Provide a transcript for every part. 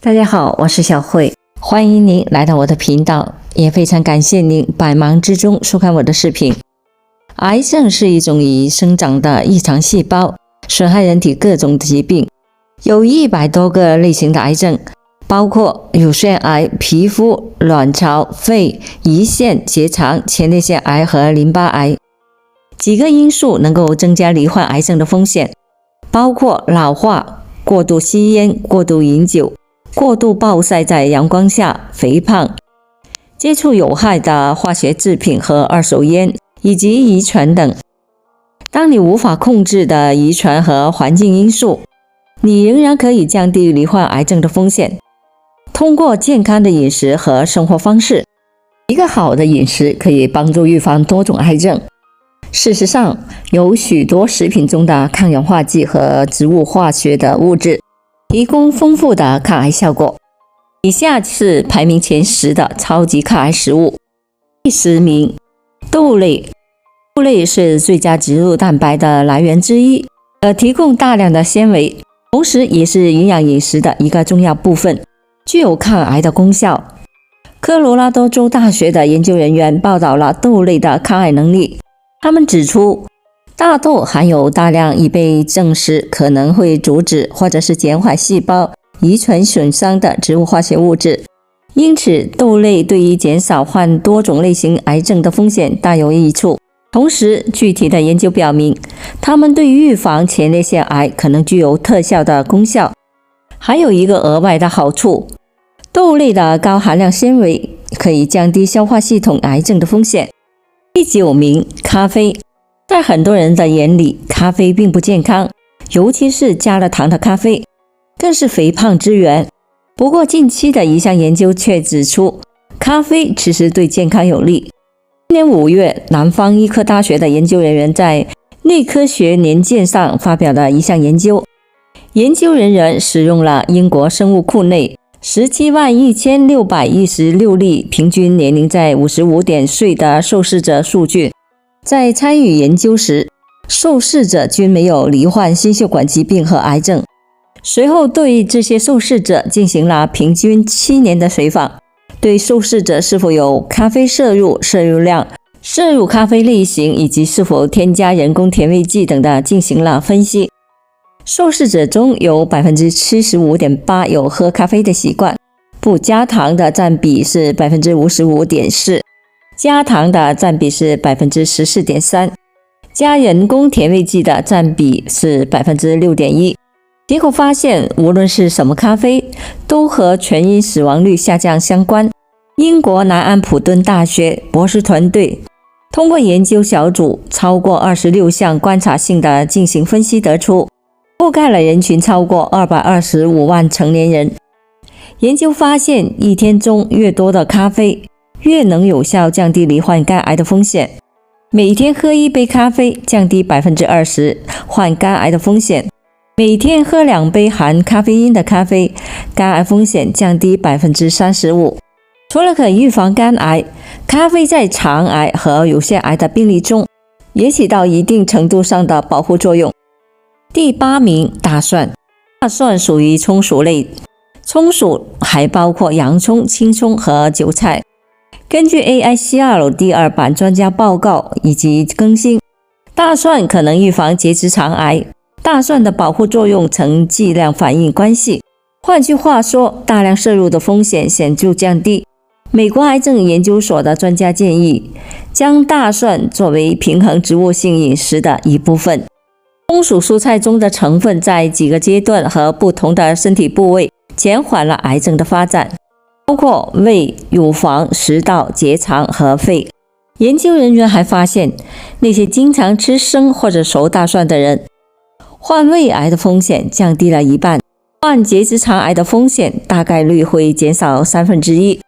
大家好，我是小慧，欢迎您来到我的频道，也非常感谢您百忙之中收看我的视频。癌症是一种已生长的异常细胞，损害人体各种疾病，有100多个类型的癌症，包括乳腺癌、皮肤、卵巢、肺、胰腺、结肠、前列腺癌和淋巴癌。几个因素能够增加罹患癌症的风险，包括老化、过度吸烟、过度饮酒、过度暴晒在阳光下、肥胖、接触有害的化学制品和二手烟，以及遗传等。当你无法控制的遗传和环境因素，你仍然可以降低罹患癌症的风险。通过健康的饮食和生活方式，一个好的饮食可以帮助预防多种癌症。事实上，有许多食品中的抗氧化剂和植物化学的物质提供丰富的抗癌效果。以下是排名前10的超级抗癌食物。第10名，豆类。豆类是最佳植入蛋白的来源之一，提供大量的纤维，同时也是营养饮食的一个重要部分，具有抗癌的功效。科罗拉多州大学的研究人员报道了豆类的抗癌能力。他们指出，大豆含有大量已被证实可能会阻止或者是减缓细胞遗传损伤的植物化学物质，因此豆类对于减少患多种类型癌症的风险大有益处。同时，具体的研究表明，它们对预防前列腺癌可能具有特效的功效。还有一个额外的好处，豆类的高含量纤维可以降低消化系统癌症的风险。第9名，咖啡。在很多人的眼里，咖啡并不健康，尤其是加了糖的咖啡，更是肥胖之源。不过近期的一项研究却指出，咖啡其实对健康有利。今年5月，南方医科大学的研究人员在内科学年鉴上发表了一项研究，研究人员使用了英国生物库内171616例平均年龄在55点岁的受试者数据。在参与研究时，受试者均没有罹患心血管疾病和癌症。随后对这些受试者进行了平均7年的随访，对受试者是否有咖啡摄入量、摄入咖啡类型以及是否添加人工甜味剂等的进行了分析。受试者中有 75.8% 有喝咖啡的习惯，不加糖的占比是 55.4%， 加糖的占比是 14.3%， 加人工甜味剂的占比是 6.1%。 结果发现，无论是什么咖啡，都和全因死亡率下降相关。英国南安普顿大学博士团队通过研究小组超过26项观察性的进行分析得出，覆盖了人群超过225万成年人。研究发现，一天中越多的咖啡，越能有效降低罹患肝癌的风险。每天喝1杯咖啡，降低 20% 患肝癌的风险；每天喝2杯含咖啡因的咖啡，肝癌风险降低 35%。除了可预防肝癌，咖啡在肠癌和乳腺癌的病例中也起到一定程度上的保护作用。第8名，大蒜。大蒜属于葱属类，葱属还包括洋葱、青葱和韭菜。根据 AICR 第2版专家报告以及更新，大蒜可能预防结直肠癌。大蒜的保护作用呈剂量反应关系，换句话说，大量摄入的风险显著降低。美国癌症研究所的专家建议，将大蒜作为平衡植物性饮食的一部分。葱属蔬菜中的成分在几个阶段和不同的身体部位减缓了癌症的发展，包括胃、乳房、食道、结肠和肺。研究人员还发现，那些经常吃生或者熟大蒜的人，患胃癌的风险降低了一半，患结直肠癌的风险大概率会减少1/3。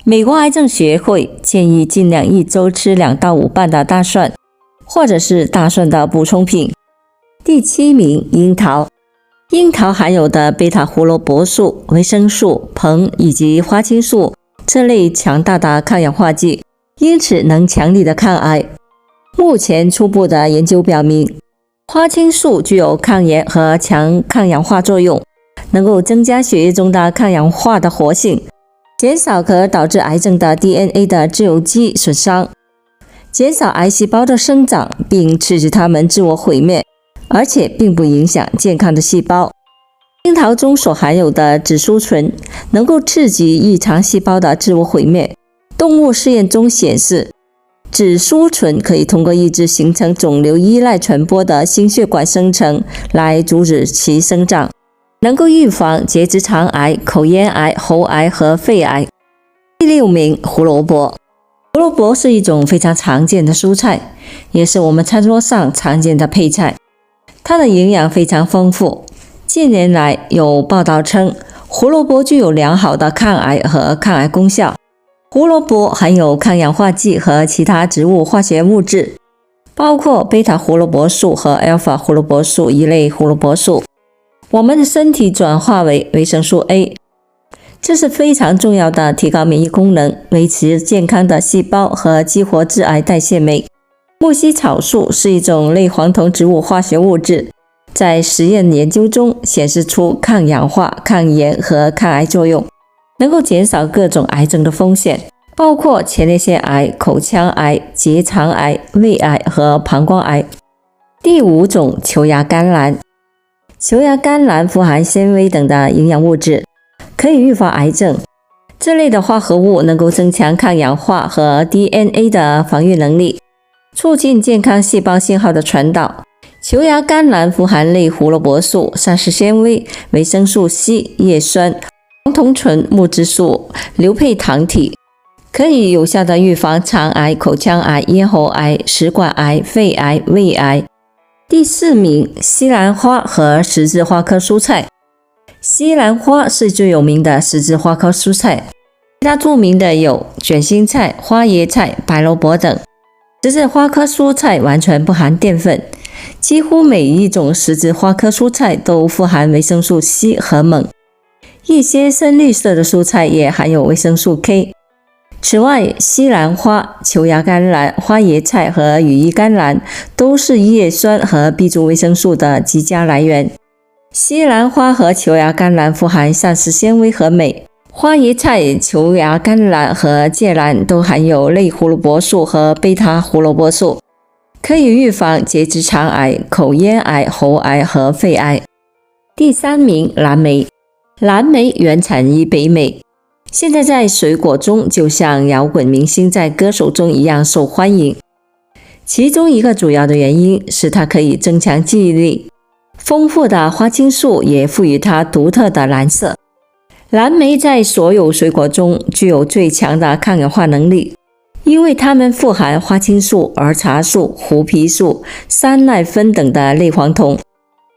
美国癌症学会建议尽量1周吃2到5瓣的大蒜，或者是大蒜的补充品。第7名，樱桃。樱桃含有的贝塔胡萝卜素、维生素、硼以及花青素这类强大的抗氧化剂，因此能强力的抗癌。目前初步的研究表明，花青素具有抗炎和强抗氧化作用，能够增加血液中的抗氧化的活性，减少可导致癌症的 DNA 的自由基损伤，减少癌细胞的生长，并刺激它们自我毁灭，而且并不影响健康的细胞。樱桃中所含有的紫苏醇能够刺激异常细胞的自我毁灭。动物试验中显示，紫苏醇可以通过抑制形成肿瘤依赖传播的心血管生成来阻止其生长，能够预防结直肠癌、口咽癌、喉癌和肺癌。第6名，胡萝卜。胡萝卜是一种非常常见的蔬菜，也是我们餐桌上常见的配菜。它的营养非常丰富。近年来有报道称，胡萝卜具有良好的抗癌和抗癌功效。胡萝卜含有抗氧化剂和其他植物化学物质，包括贝塔胡萝卜素和 alpha 胡萝卜素一类胡萝卜素。我们的身体转化为维生素 A， 这是非常重要的提高免疫功能、维持健康的细胞和激活致癌代谢酶。木犀草素是一种类黄酮植物化学物质，在实验研究中显示出抗氧化、抗炎和抗癌作用，能够减少各种癌症的风险，包括前列腺癌、口腔癌、结肠癌、胃癌和膀胱癌。第5种，球芽甘蓝。球芽甘蓝富含纤维等的营养物质，可以预防癌症。这类的化合物能够增强抗氧化和 DNA 的防御能力，促进健康细胞信号的传导。球芽甘蓝富含类胡萝卜素、膳食纤维、维生素 C、叶酸、黄酮醇、木质素、硫配糖体，可以有效的预防肠癌、口腔癌、咽喉癌、食管癌、肺癌、胃癌。第4名，西兰花和十字花科蔬菜。西兰花是最有名的十字花科蔬菜，其他著名的有卷心菜、花椰菜、白萝卜等。十字花科蔬菜完全不含淀粉，几乎每一种十字花科蔬菜都富含维生素 C 和锰，一些深绿色的蔬菜也含有维生素 K。此外，西兰花、球芽甘蓝、花椰菜和羽衣甘蓝都是叶酸和 B 族维生素的极佳来源。西兰花和球芽甘蓝富含膳食纤维和镁，花椰菜、球芽甘蓝和芥蓝都含有类胡萝卜素和贝塔胡萝卜素，可以预防结直肠癌、口咽癌、喉癌和肺癌。第3名，蓝莓。蓝莓原产于北美，现在在水果中就像摇滚明星在歌手中一样受欢迎。其中一个主要的原因是它可以增强记忆力，丰富的花青素也赋予它独特的蓝色。蓝莓在所有水果中具有最强的抗氧化能力，因为它们富含花青素、儿茶素、胡皮素、山奈酚等的类黄酮，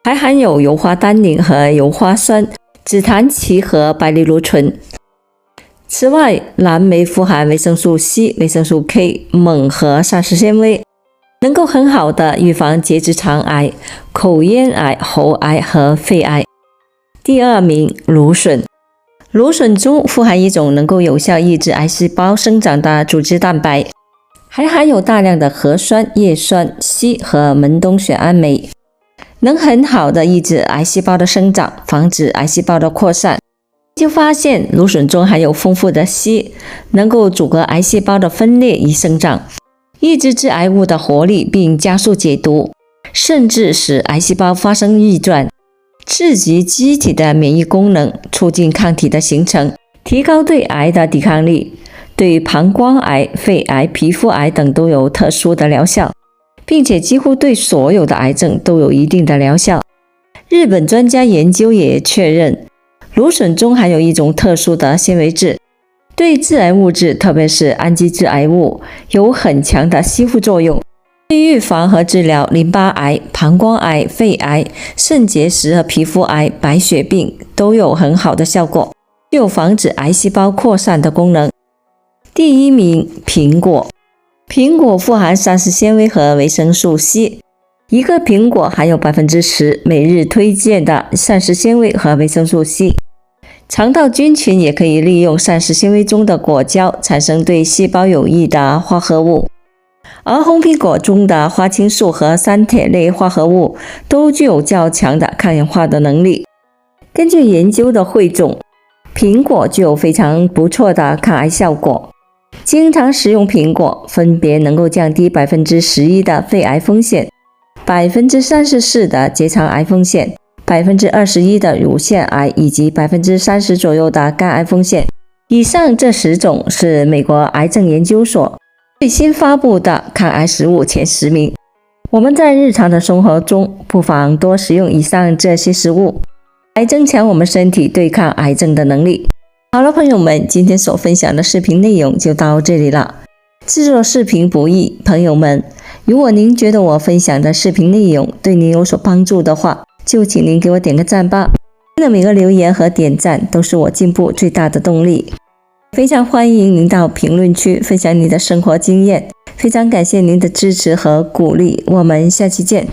还含有油花单宁和油花酸、紫檀萁和白藜芦醇。此外，蓝莓富含维生素 C、维生素 K、锰和膳食纤维，能够很好的预防结直肠癌、口咽癌、喉癌和肺癌。第2名，芦笋。芦笋中富含一种能够有效抑制癌细胞生长的组织蛋白，还含有大量的核酸、叶酸、硒和门冬酰胺酶，能很好的抑制癌细胞的生长，防止癌细胞的扩散。就发现芦笋中含有丰富的硒，能够阻隔癌细胞的分裂与生长，抑制致癌物的活力，并加速解毒，甚至使癌细胞发生逆转，刺激机体的免疫功能，促进抗体的形成，提高对癌的抵抗力。对膀胱癌、肺癌、皮肤癌等都有特殊的疗效，并且几乎对所有的癌症都有一定的疗效。日本专家研究也确认，芦笋中含有一种特殊的纤维质，对致癌物质，特别是氨基致癌物，有很强的吸附作用，对预防和治疗淋巴癌、膀胱癌、肺癌、肾结石和皮肤癌、白血病都有很好的效果，具有防止癌细胞扩散的功能。第1名，苹果。苹果富含膳食纤维和维生素 C， 一个苹果含有 10% 每日推荐的膳食纤维和维生素 C。肠道菌群也可以利用膳食纤维中的果胶产生对细胞有益的化合物，而红苹果中的花青素和三萜类化合物都具有较强的抗氧化的能力。根据研究的汇总，苹果具有非常不错的抗癌效果。经常食用苹果，分别能够降低11%的肺癌风险，34%的结肠癌风险，21%的乳腺癌以及30%左右的肝癌风险。以上这10种是美国癌症研究所最新发布的抗癌食物前10名。我们在日常的生活中不妨多食用以上这些食物，来增强我们身体对抗癌症的能力。好了，朋友们，今天所分享的视频内容就到这里了。制作视频不易，朋友们，如果您觉得我分享的视频内容对您有所帮助的话，就请您给我点个赞吧。您的每个留言和点赞都是我进步最大的动力。非常欢迎您到评论区分享你的生活经验，非常感谢您的支持和鼓励，我们下期见。